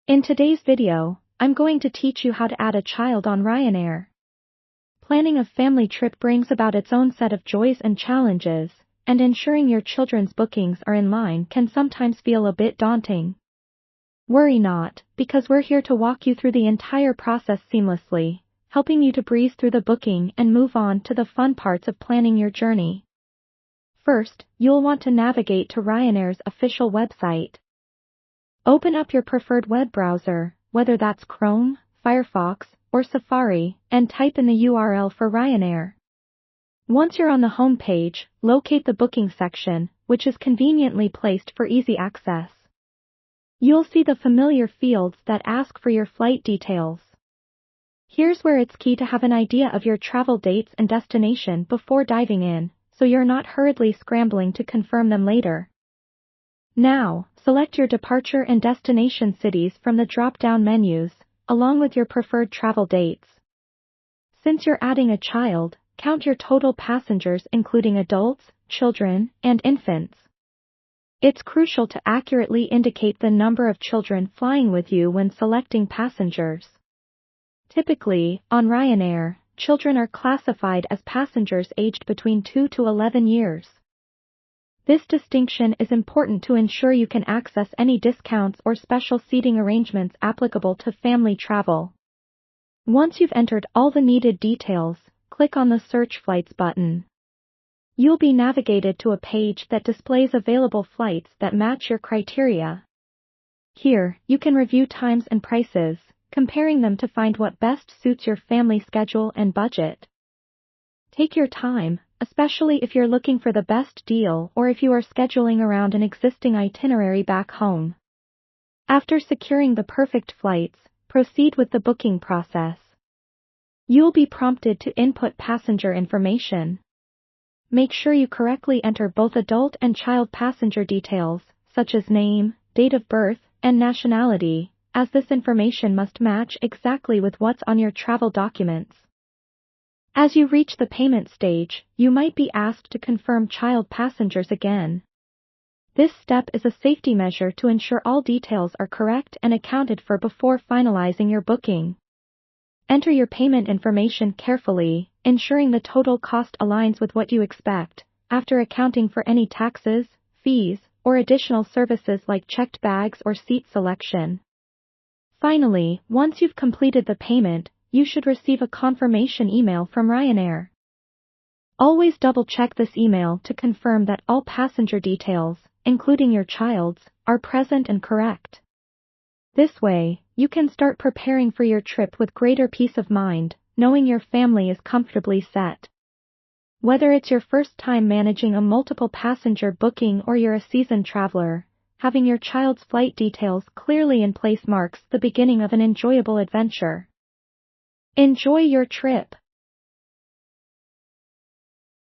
In today's video, I'm going to teach you how to add a child on Ryanair. Planning a family trip brings about its own set of joys and challenges, and ensuring your children's bookings are in line can sometimes feel a bit daunting. Worry not, because we're here to walk you through the entire process seamlessly, helping you to breeze through the booking and move on to the fun parts of planning your journey. First, you'll want to navigate to Ryanair's official website. Open up your preferred web browser, whether that's Chrome, Firefox, or Safari, and type in the URL for Ryanair. Once you're on the home page, locate the booking section, which is conveniently placed for easy access. You'll see the familiar fields that ask for your flight details. Here's where it's key to have an idea of your travel dates and destination before diving in, so you're not hurriedly scrambling to confirm them later. Now, select your departure and destination cities from the drop-down menus, along with your preferred travel dates. Since you're adding a child, count your total passengers including adults, children, and infants. It's crucial to accurately indicate the number of children flying with you when selecting passengers. Typically, on Ryanair, children are classified as passengers aged between 2 to 11 years. This distinction is important to ensure you can access any discounts or special seating arrangements applicable to family travel. Once you've entered all the needed details, click on the Search Flights button. You'll be navigated to a page that displays available flights that match your criteria. Here, you can review times and prices, comparing them to find what best suits your family schedule and budget. Take your time, especially if you're looking for the best deal or if you are scheduling around an existing itinerary back home. After securing the perfect flights, proceed with the booking process. You'll be prompted to input passenger information. Make sure you correctly enter both adult and child passenger details, such as name, date of birth, and nationality, as this information must match exactly with what's on your travel documents. As you reach the payment stage, you might be asked to confirm child passengers again. This step is a safety measure to ensure all details are correct and accounted for before finalizing your booking. Enter your payment information carefully, ensuring the total cost aligns with what you expect, after accounting for any taxes, fees, or additional services like checked bags or seat selection. Finally, once you've completed the payment, you should receive a confirmation email from Ryanair. Always double-check this email to confirm that all passenger details, including your child's, are present and correct. This way, you can start preparing for your trip with greater peace of mind, knowing your family is comfortably set. Whether it's your first time managing a multiple passenger booking or you're a seasoned traveler, having your child's flight details clearly in place marks the beginning of an enjoyable adventure. Enjoy your trip.